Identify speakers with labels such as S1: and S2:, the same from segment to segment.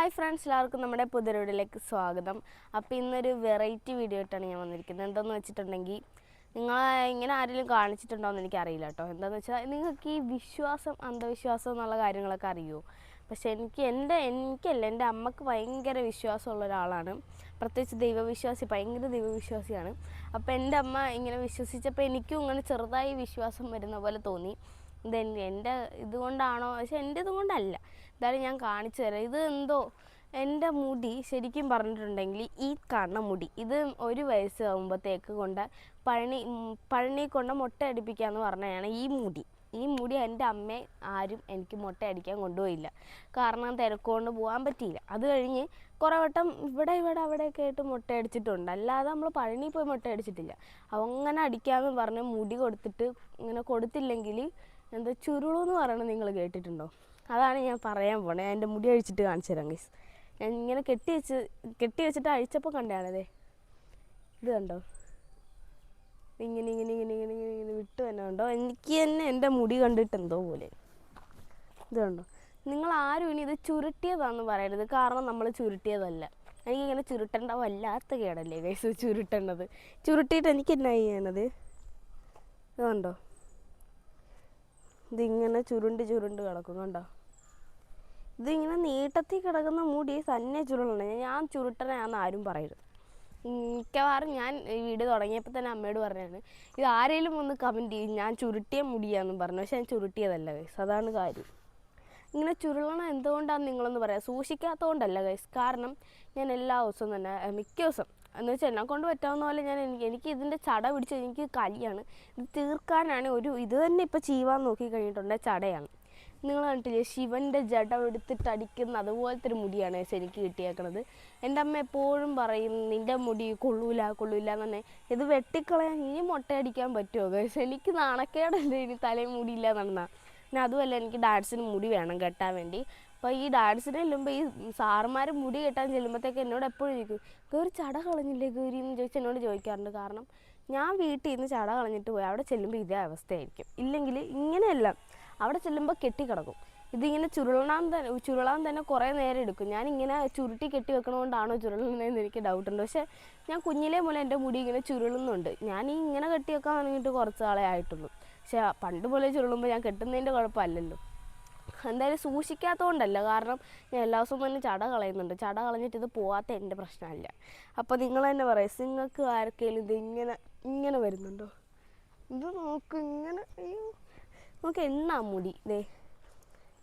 S1: Hi friends, എല്ലാവർക്കും നമ്മുടെ പുതിയ വീഡിയോയിലേക്ക് സ്വാഗതം. അപ്പോൾ ഇന്നൊരു വെറൈറ്റി വീഡിയോ ആയിട്ടാണ് ഞാൻ വന്നിരിക്കുന്നത്. എന്താണെന്ന് വെച്ചിട്ടുണ്ടെങ്കിൽ, നിങ്ങൾ ഇങ്ങനെ ആരെങ്കിലും കാണിച്ചിട്ടുണ്ടോ എന്ന് എനിക്കറിയില്ല കേട്ടോ. എന്താണെന്ന് വെച്ചാൽ, നിങ്ങൾക്ക് ഈ വിശ്വാസം അന്ധവിശ്വാസം എന്നുള്ള കാര്യങ്ങളൊക്കെ അറിയുമോ? പക്ഷേ എനിക്കല്ല, എൻ്റെ അമ്മക്ക് ഭയങ്കര വിശ്വാസമുള്ള ഒരാളാണ്. പ്രത്യേകിച്ച് ഭയങ്കര ദൈവവിശ്വാസിയാണ്. അപ്പോൾ എൻ്റെ അമ്മ ഇങ്ങനെ വിശ്വസിച്ചപ്പോൾ എനിക്കും ഇങ്ങനെ ചെറുതായി വിശ്വാസം വരുന്ന പോലെ തോന്നി. എൻ്റെ ഇതുകൊണ്ടാണോ? പക്ഷെ എൻ്റെ ഇതുകൊണ്ടല്ല. എന്തായാലും ഞാൻ കാണിച്ചു തരാം. ഇത് എന്തോ എൻ്റെ മുടി ശരിക്കും പറഞ്ഞിട്ടുണ്ടെങ്കിൽ ഈ കാണുന്ന മുടി ഇത് 1 വയസ്സ് ആകുമ്പോഴത്തേക്ക് പഴനി കൊണ്ട് മുട്ട അടിപ്പിക്കാമെന്ന് പറഞ്ഞതാണ് ഈ മുടി എൻ്റെ അമ്മയെ ആരും എനിക്ക് മുട്ട അടിക്കാൻ കൊണ്ടുപോയില്ല. കാരണം തിരക്കുകൊണ്ട് പോകാൻ പറ്റിയില്ല. അത് കഴിഞ്ഞ് കുറേ വട്ടം ഇവിടെ അവിടെയൊക്കെ ആയിട്ട് മുട്ട അടിച്ചിട്ടുണ്ട്. അല്ലാതെ നമ്മൾ പഴനി പോയി മുട്ട അടിച്ചിട്ടില്ല. അങ്ങനെ അടിക്കാമെന്ന് പറഞ്ഞ് മുടി കൊടുത്തിട്ട് ഇങ്ങനെ കൊടുത്തില്ലെങ്കിൽ എന്താ ചുരുളെന്ന് പറയണത് നിങ്ങൾ കേട്ടിട്ടുണ്ടോ? അതാണ് ഞാൻ പറയാൻ പോണേ. ഞാൻ എൻ്റെ മുടി അഴിച്ചിട്ട് കാണിച്ചു തരാം ഗൈസ്. ഞാൻ ഇങ്ങനെ കെട്ടി വെച്ചിട്ട് അഴിച്ചപ്പോൾ കണ്ടാണതേ. ഇത് കണ്ടോ? ഇങ്ങനെ വിട്ടു തന്നെ കണ്ടോ? എനിക്ക് തന്നെ എൻ്റെ മുടി കണ്ടിട്ട് എന്തോ പോലെ. ഇത് കണ്ടോ? നിങ്ങൾ ആരും ഇനി ഇത് ചുരുട്ടിയതാണെന്ന് പറയരുത്. കാരണം നമ്മൾ ചുരുട്ടിയതല്ല. എനിക്കിങ്ങനെ ചുരുട്ടേണ്ട വല്ലാത്ത കേടല്ലേ ഗൈസ് ചുരുട്ടിയിട്ട് എനിക്ക് എന്നാ ചെയ്യണത്? ഇത് കണ്ടോ? ഇതിങ്ങനെ ചുരുണ്ട് കിടക്കും കണ്ടോ? ഇതിങ്ങനെ നീട്ടത്തിൽ കിടക്കുന്ന മുടി തന്നെ ചുരുളണം. ഞാൻ ചുരുട്ടനാന്ന് ആരും പറയരുത്. മിക്കവാറും ഞാൻ ഈ വീഡിയോ തുടങ്ങിയപ്പോൾ തന്നെ അമ്മയോട് പറഞ്ഞാണ്, ഇത് ആരെങ്കിലും ഒന്ന് കമൻറ്റ് ചെയ്യും ഞാൻ ചുരുട്ടിയ മുടിയാണെന്ന് പറഞ്ഞു. പക്ഷെ ഞാൻ ചുരുട്ടിയതല്ല ഗൈസ്, അതാണ് കാര്യം. ഇങ്ങനെ ചുരുളണം എന്തുകൊണ്ടാണെന്ന് നിങ്ങളൊന്ന് പറയാം. സൂക്ഷിക്കാത്തതുകൊണ്ടല്ല ഗൈസ്. കാരണം ഞാൻ എല്ലാ ദിവസവും തന്നെ മിക്ക ദിവസം എന്ന് വെച്ചാൽ എന്നെ കൊണ്ട് പറ്റാവുന്ന പോലെ എനിക്ക് ഇതിൻ്റെ ചട പിടിച്ച് എനിക്ക് കലിയാണ്. ഇത് തീർക്കാനാണ് ഇത് തന്നെ ഇപ്പോൾ ചീവാൻ നോക്കി കഴിഞ്ഞിട്ടുണ്ട്. ചടയാണ്. നിങ്ങൾ കണ്ടില്ലേ, ശിവൻ്റെ ജട എടുത്തിട്ട് അടിക്കുന്ന അതുപോലത്തെ ഒരു മുടിയാണ് എനിക്ക് കിട്ടിയേക്കണത്. എൻ്റെ അമ്മ എപ്പോഴും പറയും നിൻ്റെ മുടി കൊള്ളൂല എന്ന് തന്നെ. ഇത് വെട്ടിക്കളയാൻ ഇനി മുട്ടയടിക്കാൻ പറ്റുമോ ഗൈസ്? എനിക്ക് നാണക്കേടല്ലേ ഇനി തലയിൽ മുടിയില്ല നടന്നാൽ. പിന്നെ അതുമല്ല, എനിക്ക് ഡാൻസിന് മുടി വേണം കെട്ടാൻ വേണ്ടി. അപ്പോൾ ഈ ഡാൻസിന് ചെല്ലുമ്പോൾ ഈ സാറുമാർ മുടി കെട്ടാൻ ചെല്ലുമ്പോഴത്തേക്ക് എന്നോട് എപ്പോഴും ചോദിക്കും, ഗൗരി ചട കളഞ്ഞില്ലേ ഗൗരി എന്ന് എന്നോട് ചോദിക്കാറുണ്ട്. കാരണം ഞാൻ വീട്ടിൽ നിന്ന് ചട കളഞ്ഞിട്ട് പോയി അവിടെ ചെല്ലുമ്പോൾ ഇതേ അവസ്ഥയായിരിക്കും. ഇല്ലെങ്കിൽ ഇങ്ങനെയല്ല, അവിടെ ചെല്ലുമ്പോൾ കെട്ടിക്കിടക്കും. ഇതിങ്ങനെ ചുരുളാൻ തന്നെ കുറേ നേരം എടുക്കും. ഞാനിങ്ങനെ ചുരുട്ടി കെട്ടി വെക്കണതുകൊണ്ടാണോ ചുരുളുന്നതെന്ന് എനിക്ക് ഡൗട്ടുണ്ട്. പക്ഷേ ഞാൻ കുഞ്ഞിലേ മുതൽ എൻ്റെ മുടി ഇങ്ങനെ ചുരുളുന്നുണ്ട്. ഞാൻ ഇങ്ങനെ കെട്ടി വെക്കാൻ തുടങ്ങിയിട്ട് കുറച്ച് നാളെ ആയിട്ടുള്ളൂ. പക്ഷേ പണ്ട് പോലെ ചുരുളുമ്പോൾ ഞാൻ കെട്ടുന്നതിൻ്റെ കുഴപ്പമല്ലല്ലോ. എന്തായാലും സൂക്ഷിക്കാത്തതുകൊണ്ടല്ല, കാരണം ഞാൻ എല്ലാ ദിവസവും തന്നെ ചട കളയുന്നുണ്ട്. ചട കളഞ്ഞിട്ട് ഇത് പോകാത്ത എൻ്റെ പ്രശ്നമല്ല. അപ്പോൾ നിങ്ങൾ തന്നെ പറയാം, നിങ്ങൾക്ക് ആർക്കെങ്കിലും ഇത് ഇങ്ങനെ വരുന്നുണ്ടോ? ഇത് നോക്ക്, ഇങ്ങനെ നമുക്ക് എണ്ണാം മുടി.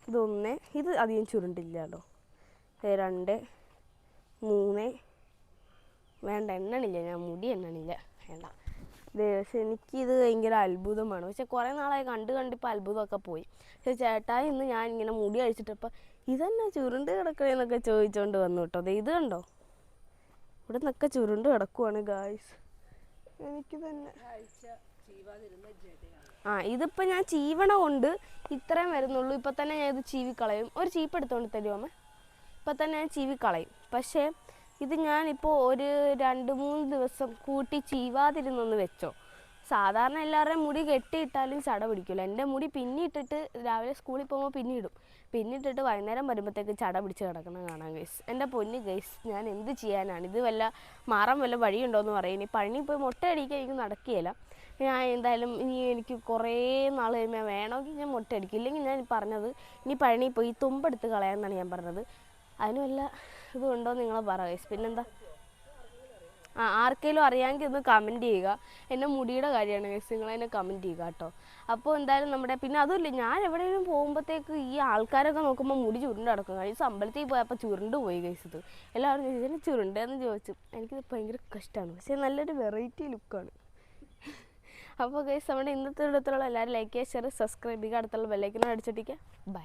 S1: ഇതൊന്ന്, ഇത് അധികം ചുരുണ്ടില്ല കേട്ടോ. 2 3 വേണ്ട, എണ്ണണില്ല, ഞാൻ മുടി എണ്ണണില്ല, വേണ്ട. പക്ഷെ എനിക്കിത് ഭയങ്കര അത്ഭുതമാണ്. പക്ഷെ കുറേ നാളായി കണ്ടിപ്പോൾ അത്ഭുതമൊക്കെ പോയി. പക്ഷെ ചേട്ടായി ഇന്ന് ഞാൻ ഇങ്ങനെ മുടി അഴിച്ചിട്ടപ്പോൾ ഇതെന്നാ ചുരുണ്ട് കിടക്കണേന്നൊക്കെ ചോദിച്ചുകൊണ്ട് വന്നു കേട്ടോ. ഇത് കണ്ടോ? ഇവിടെ നിന്നൊക്കെ ചുരുണ്ട് കിടക്കുവാണ് ഗായ്സ്. എനിക്ക് തന്നെ ഇതിപ്പോൾ ഞാൻ ചീവണ കൊണ്ട് ഇത്രയും വരുന്നുള്ളൂ. ഇപ്പം തന്നെ ഞാൻ ഇത് ചീവിക്കളയും. ഒരു ചീപ്പ് എടുത്തുകൊണ്ട് തരുമോ അമ്മ? ഇപ്പം തന്നെ ഞാൻ ചീവിക്കളയും. പക്ഷേ ഇത് ഞാനിപ്പോൾ ഒരു 2-3 ദിവസം കൂട്ടി ചീവാതിരുന്നൊന്ന് വെച്ചോ. സാധാരണ എല്ലാവരുടെയും മുടി കെട്ടിയിട്ടാലും ചട പിടിക്കില്ല. എൻ്റെ മുടി പിന്നിട്ടിട്ട് രാവിലെ സ്കൂളിൽ പോകുമ്പോൾ പിന്നിട്ടിട്ട് വൈകുന്നേരം വരുമ്പോഴത്തേക്ക് ചട പിടിച്ച് കിടക്കണം കാണാം ഗൈസ്. എൻ്റെ പൊന്ന് ഗൈസ്, ഞാൻ എന്ത് ചെയ്യാനാണ്? ഇത് മാറാൻ വല്ല വഴിയുണ്ടോ എന്ന് പറയും. ഇനി പഴനി പോയി മുട്ട അടിക്കാൻ എനിക്ക് നടക്കുകയില്ല. ഞാൻ എന്തായാലും ഇനി എനിക്ക് കുറേ നാൾ കഴിയുമ്പോൾ വേണമെങ്കിൽ ഞാൻ മുട്ട അടിക്കും. ഇല്ലെങ്കിൽ ഞാൻ പറഞ്ഞത് ഇനി പഴനി പോയി തുമ്പെടുത്ത് കളയാമെന്നാണ് ഞാൻ പറഞ്ഞത്. അതിന് വല്ല ഇതുണ്ടോ നിങ്ങൾ പറ ഗൈസ്. പിന്നെന്താ, ആർക്കെങ്കിലും അറിയാമെങ്കിൽ ഒന്ന് കമൻറ്റ് ചെയ്യുക. എൻ്റെ മുടിയുടെ കാര്യമാണ് ഗൈസ്, നിങ്ങളതിനെ കമൻറ്റ് ചെയ്യുക കേട്ടോ. അപ്പോൾ എന്തായാലും പിന്നെ അതുമില്ല, ഞാൻ എവിടെയെങ്കിലും പോകുമ്പോഴത്തേക്ക് ഈ ആൾക്കാരൊക്കെ നോക്കുമ്പോൾ മുടി ചുരുണ്ട് കിടക്കും. ഗൈസ് അമ്പലത്തിൽ പോയപ്പോൾ ചുരുണ്ട് പോയി ഗൈസ്. ഇത് എല്ലാവരും ഇതിന് ചുരുണ്ടെന്ന് ചോദിച്ചു. എനിക്കിത് ഭയങ്കര കഷ്ടമാണ്. പക്ഷേ നല്ലൊരു വെറൈറ്റി ലുക്കാണ്. അപ്പോൾ ഗൈസ്, നമ്മുടെ ഇന്നത്തെ ഇടത്തിലുള്ള എല്ലാവരും ലൈക്ക് ചെയ്യുക, ഷെയർ, സബ്സ്ക്രൈബ് ചെയ്യുക, അടുത്തുള്ള ബെല്ലൈക്കനും അടിച്ചിട്ടിരിക്കുക. ബൈ.